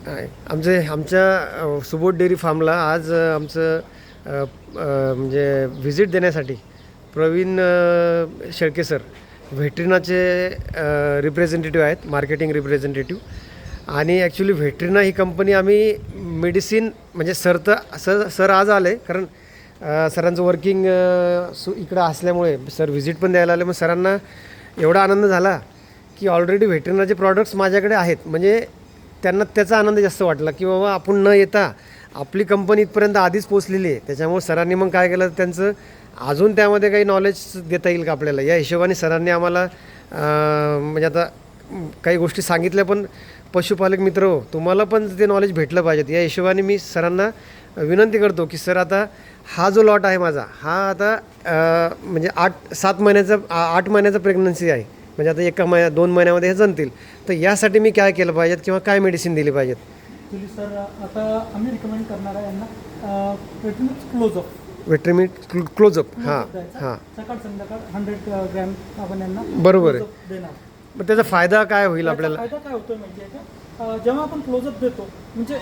आहे. आमच्या सुबोध डेअरी फार्मला आज आमचं म्हणजे व्हिजिट देण्यासाठी प्रवीण शेळके सर व्हेटरिनाचे रिप्रेझेंटेटिव्ह आहेत, मार्केटिंग रिप्रेझेंटेटिव्ह. आणि ॲक्च्युली व्हेटरिना ही कंपनी आम्ही मेडिसिन म्हणजे सर आज आले, कारण सरांचं वर्किंग इकडं असल्यामुळे सर व्हिजिट पण द्यायला आले. मग सरांना एवढा आनंद झाला की ऑलरेडी व्हेटरिनाचे प्रॉडक्ट्स माझ्याकडे आहेत, म्हणजे त्यांना त्याचा आनंद जास्त वाटला की बाबा आपण न येता आपली कंपनी इथपर्यंत आधीच पोचलेली आहे. त्याच्यामुळे सरांनी मग काय केलं, त्यांचं अजून त्यामध्ये काही नॉलेज देता येईल का आपल्याला, या हिशोबाने सरांनी आम्हाला म्हणजे आता काही गोष्टी सांगितल्या. पण पशुपालक मित्र हो, तुम्हाला पण ते नॉलेज भेटलं पाहिजेत, या हिशोबाने मी सरांना विनंती करतो की सर आता हा जो लॉट आहे माझा, हा आता म्हणजे 8 महिन्याचा प्रेग्नन्सी आहे, म्हणजे आता 2 महिन्यामध्ये हे जणतील. तर यासाठी मी काय केलं पाहिजेत किंवा काय मेडिसिन दिली पाहिजेत? ॲक्च्युली सर आता आम्ही रिकमेंड करणार आहे यांना वेटरमिक्स क्लोजअप. हां हां, सकाळ संध्याकाळ 100 ग्रॅम आपण यांना बरोबर आहे. देणार. मग त्याचा फायदा काय होईल आपल्याला? फायदा काय होतो माहिती आहे का, जेव्हा आपण क्लोजअप देतो म्हणजे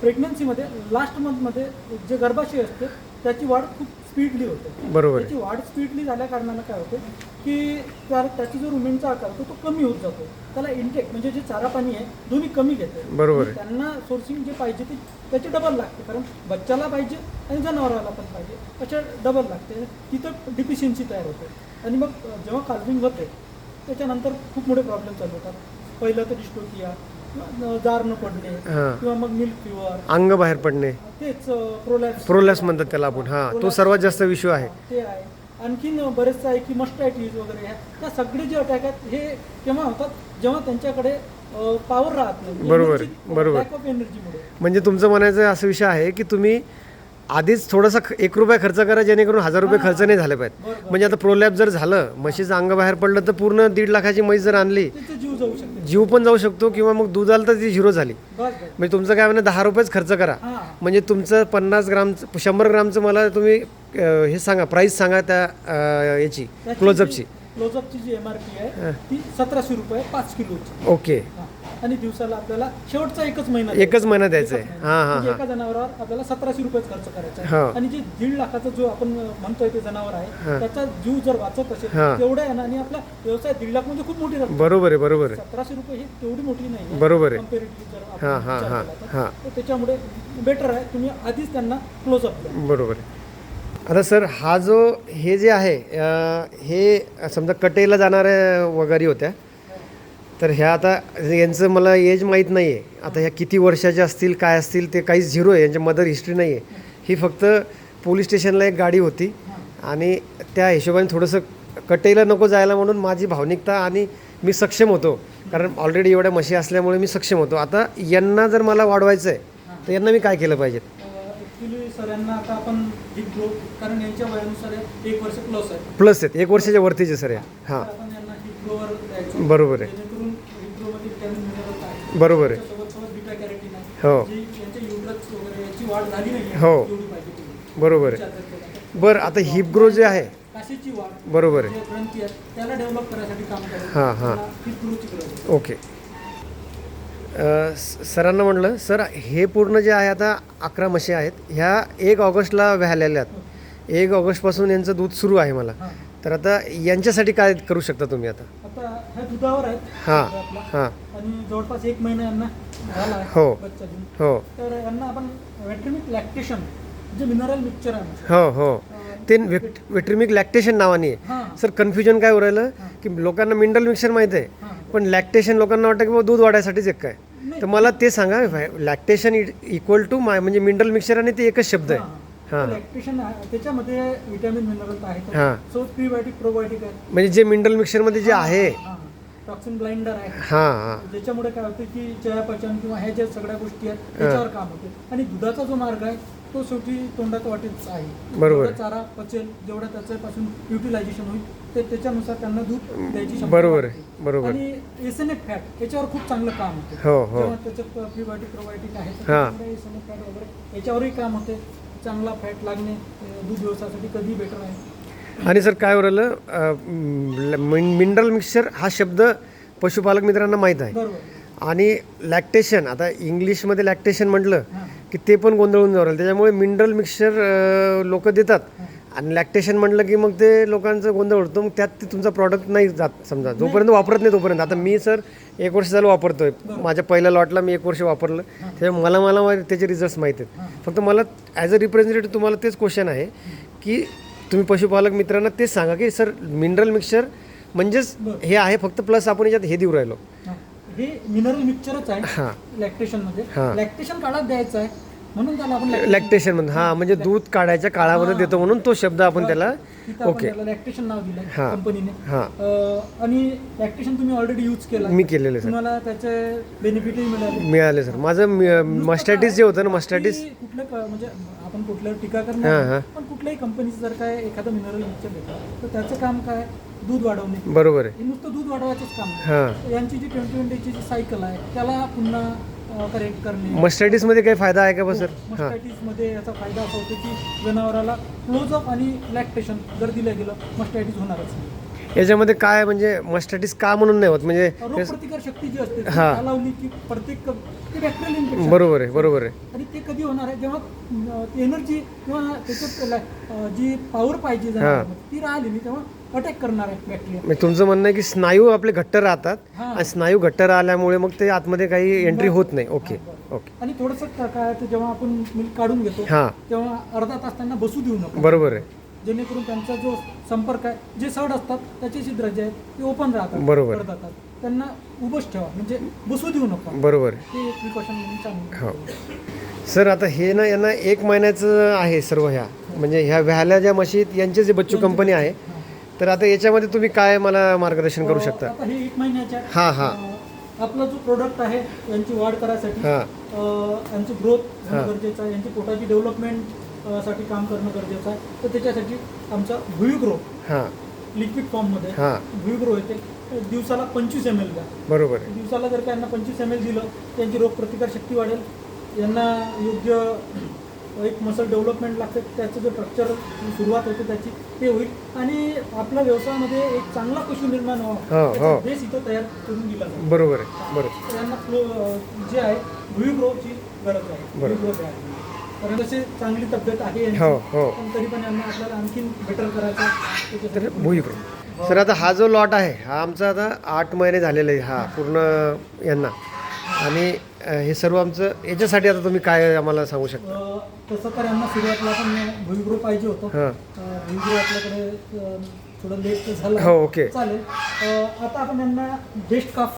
प्रेग्नन्सीमध्ये लास्ट मंथमध्ये जे गर्भाशय असते त्याची वाढ खूप स्पीडली होते. बरोबर. त्याची वाढ स्पीडली झाल्या कारणानं काय होते की त्याची जो रुमेनचा आकार होतो तो कमी होत जातो. त्याला इंटेक म्हणजे जे चारा पाणी आहे दोन्ही कमी घेते. बरोबर. त्यांना सोर्सिंग जे पाहिजे ते त्याची डबल लागते, कारण बच्चाला पाहिजे आणि जनावराला पण पाहिजे, अशा डबल लागते. तिथं डिफिशियन्सी तयार होते. आणि मग जेव्हा काल्विंग होते त्याच्यानंतर खूप मोठे प्रॉब्लेम चालू होतात. पहिलं तर डिस्टोकिया, जार न पडणे किंवा मग मिल्क फिवर, अंग बाहेर पडणे, तेच प्रोलॅप्स म्हणतात त्याला आपण. हां, तो सर्वात जास्त इश्यू आहे. ते आहे. आणखीन बरेचसे आहे की मस्टायटिस वगैरे आहे. त्या सगळे जे अटॅक आहेत हे केव्हा होतात, जेव्हा त्यांच्याकडे पॉवर राहत नाही. बरोबर बरोबर. लॅक ऑफ एनर्जीमुळे. म्हणजे तुमचं म्हणायचं असा विषय आहे की तुम्ही आधीच थोडासा 1 रुपया खर्च करा, जेणेकरून 1000 रुपये खर्च नाही झाले पाहिजेत. म्हणजे आता प्रोलॅप्स जर झालं, म्हशीचं अंग बाहेर पडलं, तर पूर्ण 1.5 लाखाची म्हैस जर आणली, तिथे जीव जाऊ शकते. जीव पण जाऊ शकतो, किंवा मग दुधाला तर ती झिरो झाली. बस. म्हणजे तुमचं काय म्हणणं, 10 रुपयेच खर्च करा. हां. म्हणजे तुमचं 50 ग्रामचं 100 ग्रामचं मला तुम्ही हे सांगा, प्राईस सांगा त्या याची क्लोजअपची. क्लोजअपची जी MRP आहे ती 1700 रुपये 5 किलोची. ओके. आणि दिवसाला आपल्याला शेवटचा एकच महिना द्यायचा आहे. हां हां म्हणजे हां. एका जनावरावर आपल्याला 1700 रुपयेच खर्च करायचा हां. आहे. आणि जे 1.5 लाखाचा जो आपण म्हणतोय ते जनावर आहे त्याचा जीव जर वाचत असेल हां. तेवढ्या आहे ना. आणि आपला व्यवसाय 1.5 लाख म्हणजे खूप मोठी रक्कम. बरोबर आहे, बरोबर आहे. 1700 रुपये ही तेवढी मोठी नाही. बरोबर आहे. कंपॅरेटिव्ह जर आपण हां हां विचार हां केला तर. हां, तर त्याच्यामुळे बेटर आहे तुम्ही आधीच त्यांना क्लोजअप द्या. बरोबर आहे. आता सर हा जो हे जे आहे हे समजा कटेला जाणाऱ्या वगारी होत्या, तर ह्या आता यांचं मला एज माहीत नाही आहे. आता ह्या किती वर्षाच्या असतील, काय असतील, ते काही झिरो आहे, यांच्या मदर हिस्ट्री नाही आहे. ही फक्त पोलीस स्टेशनला एक गाडी होती आणि त्या हिशोबाने थोडंसं कटेला नको जायला म्हणून माझी भावनिकता, आणि मी सक्षम होतो, कारण ऑलरेडी एवढ्या म्हशी असल्यामुळे मी सक्षम होतो. आता यांना जर मला वाढवायचं आहे तर यांना मी काय केलं पाहिजे? ॲक्च्युली सर यांना आता आपण हिप ग्रो, कारण यांच्या वयानुसार 1 वर्ष प्लस आहेत, 1 वर्षाच्या वरतीचे सर. हां, आपण यांना हिप ग्रोवर द्यायचं. बरोबर आहे. जेणेकरून हिप ग्रोमध्ये व्हिटॅमिन मिनरल आहे. बरोबर आहे. सोबत बीटा कॅरोटीन आहे. हो. जी यांच्या युट्रस वगैरे याची वाढ झाली नाही हो. एवढी पाहिजे तेवढी. बरोबर आहे. बरं, आता हिप ग्रो जे आहे, काशीची वाढ, बरोबर आहे, जे ग्रंथी आहेत त्याला डेव्हलप करायसाठी काम करायचं. हां हां, हिप ग्रोची गरज आहे. ओके. सरांना म्हटलं, सर हे पूर्ण जे आहे आता 11 म्हशी आहेत, ह्या 1 ऑगस्टला व्यालेल्या आहेत. 1 ऑगस्टपासून यांचं दूध सुरू आहे मला. हां. तर आता यांच्यासाठी काय करू शकता तुम्ही आता? आता ह्या दुधावर आहेत. हां आपला. हां, आणि जवळपास 1 महिना यांना झाला आहे हो. बच्चा देऊन. हो तर यांना आपण वेट्रिमिक लॅक्टेशन जे मिनरल मिक्सचर आहे हो हो, ते वेट्रिमिक लॅक्टेशन नावाने आहे. हां. सर कन्फ्युजन काय उरायलं की लोकांना मिनरल मिक्सर माहीत आहे, हां. पण लॅक्टेशन लोकांना वाटतं की बाबा दूध वाढायसाठीच एक काय. तर मला ते सांगा, लॅक्टेशन इक्वल टू म्हणजे मिनरल मिक्सर आणि ते एकच शब्द आहे. हां, लॅक्टेशन त्याच्यामध्ये विटॅमिन मिनरल आहेत. हां. सो प्रीबायोटिक प्रोबायोटिक आहे. म्हणजे जे मिनरल मिक्सरमध्ये जे आहे. टॉक्सिन ब्लाइंडर आहे. हां हां, ज्याच्यामुळे काय होतं की चयापचन किंवा ह्या ज्या सगळ्या गोष्टी आहेत त्याच्यावर काम होते. आणि दुधाचा जो मार्ग आहे तो शेवटी तोंडात वाटेच आहे. बरोबर. जेवढा चारा पचेल, जेवढं त्याच्यापासून युटिलायझेशन होईल ते त्याच्यानुसार त्यांना दूध द्यायची क्षमता बरोबर वाढते. आहे, बरोबर. आणि एसएनएफ फॅट याच्यावर खूप चांगलं काम होते. हो हो, जेव्हा त्याच्यात प्रीबायोटिक प्रोबायोटिक आहे हां. एसएनएफ फॅट वगैरे याच्यावरही काम होते. चांगला फॅट लागणे दूध व्यवसायासाठी कधी बेटर आहे. आणि सर काय उरलं, मिनरल मिक्सचर हा शब्द पशुपालक मित्रांना माहीत आहे. बरोबर. आणि लॅक्टेशन, आता इंग्लिशमध्ये लॅक्टेशन म्हटलं हां की ते पण गोंधळून जाऊ राहिलं. त्याच्यामुळे मिनरल मिक्सचर लोक देतात आणि लॅक्टेशन म्हटलं की मग ते लोकांचं गोंधळ उडतो. मग त्यात ते तुमचा प्रॉडक्ट नाही जात समजा, जोपर्यंत वापरत नाही तोपर्यंत. आता मी सर 1 वर्ष झालं वापरतोय, माझ्या पहिल्या लॉटला मी 1 वर्ष वापरलं, त्याच्यामुळे मला त्याचे रिझल्ट्स माहीत आहेत. फक्त मला ॲज अ रिप्रेझेंटेटिव्ह तुम्हाला तेच क्वेश्चन आहे की तुम्ही पशुपालक मित्रांना तेच सांगा की सर मिनरल मिक्सचर म्हणजेच हे आहे फक्त, प्लस आपण याच्यात हे देऊ राहिलो. हां. हे मिनरल मिक्सचरच आहे हां लॅक्टेशनमध्ये. हां. लॅक्टेशन काळात द्यायचं आहे म्हणून त्याला आपण लॅक्टेशन म्हणून, हां म्हणजे दूध काढायच्या काळामध्ये देतो म्हणून तो शब्द आपण त्याला तिथं आपण ओके त्याला लॅक्टेशन नाव दिलं हां. कंपनीने. हां आणि लॅक्टेशन तुम्ही ऑलरेडी यूज केला, मी केलेलं सर, तुम्हाला त्याचे बेनिफिटही मिळाले. मिळाले सर. माझं मस्टॅटिस जे होतं ना, मस्टॅटिस की म्हणजे आपण कुठल्यावर टीका हां, करणार हां. पण कुठल्याही कंपनीचं जर काय एखादं मिनरल मिक्सचर देतात तर त्याचं काम काय, दूध वाढवणे. बरोबर आहे. हे नुसतं दूध वाढवायचंच काम नाही. हां यांची जी 20 डेची जी सायकल आहे त्याला पुन्हा करेक्ट करणे. मस्टॅटिसमध्ये काही फायदा आहे का बा सर? हां मस्टायटिसमध्ये याचा फायदा असा होतो की जनावराला क्लोजअप आणि लॅक्टेशन जर दिलं गेलं मस्टायटिस होणारच नाही. याच्यामध्ये काय म्हणजे मस्टॅटिस का म्हणून नाही होत म्हणजे रोगप्रतिकार शक्ती जी असते ती हां. चालवली की प्रत्येक ते बॅक्टेरियल इन्फेक्शन. बरोबर आहे, बरोबर आहे. आणि ते कधी होणार आहे जेव्हा एनर्जी किंवा त्याच्यात जी पॉवर पाहिजे जनावरांमध्ये ती राहिली नाही तेव्हा अटॅक करणार आहे बॅक्टेरिया. म्हणजे तुमचं म्हणणं आहे की स्नायू आपले घट्ट राहतात हां. आणि स्नायू घट्ट राहिल्यामुळे मग ते आतमध्ये काही एंट्री होत नाही. ओके ओके आणि थोडंसं काय ते जेव्हा आपण मिल्क काढून घेतो हां तेव्हा अर्धा तास त्यांना बसू देऊ नका, बरोबर आहे, जेणेकरून त्यांचा जो संपर्क आहे, जे सड असतात त्याचे छिद्र जे आहेत ते ओपन राहतात बरोबर. अर्धा तास. त्यांना उभंच ठेवा, म्हणजे बसू देऊ नका. बरोबर आहे. ते एक प्रिकॉशन म्हणून चांगलं. हो सर, आता हे ना यांना 1 महिन्याचं आहे सर्व ह्या, म्हणजे ह्या व्हॅल्या ज्या म्हशीत यांचे जे बच्चू कंपनी आहे, तर आता याच्यामध्ये तुम्ही काय मला मार्गदर्शन करू शकता? आता हे 1 महिन्याच्या हां हां आपला जो प्रोडक्ट आहे यांची वाढ करायसाठी, हां यांची ग्रोथ होणं गरजेचं आहे, यांची पोटाची डेव्हलपमेंट साठी काम करणं गरजेचं आहे. तर त्याच्यासाठी आमचा भुईग्रो हां लिक्विड फॉर्ममध्ये हां भुईग्रो येते. दिवसाला 25 ml द्या. बरोबर आहे. दिवसाला जर त्यांना 25 ml दिलं त्यांची रोगप्रतिकार शक्ती वाढेल, यांना योग्य एक मसल डेव्हलपमेंट लागते, त्याचं जो स्ट्रक्चर सुरुवात होते त्याची ते होईल आणि आपल्या व्यवसायामध्ये एक चांगला पशु निर्माण हो, व्हावा हो. बेस इथं तयार करून दिला जातो. बरोबर आहे, बरोबर. तर यांना जे आहे भुईग्रोची गरज आहे. भुईग्रो तयार करणं. कारण तसे चांगली तब्येत आहे यांची, हो हो पण तरी पण यांना आपल्याला आणखीन बेटर करायचं तर भुईग्रो. सर, आता हा जो लॉट आहे हा आमचा आता 8 महिने झालेला आहे हा पूर्ण यांना, आणि हे सर्व आमचं याच्यासाठी आता तुम्ही काय आम्हाला सांगू शकता? तसं तर यांना सुरुवातीला पण भुईग्रो पाहिजे होतं. हां भुईग्रो आपल्याकडे थोडं लेट झालं, हो ओके. चालेल. आता आपण यांना बेस्ट काफ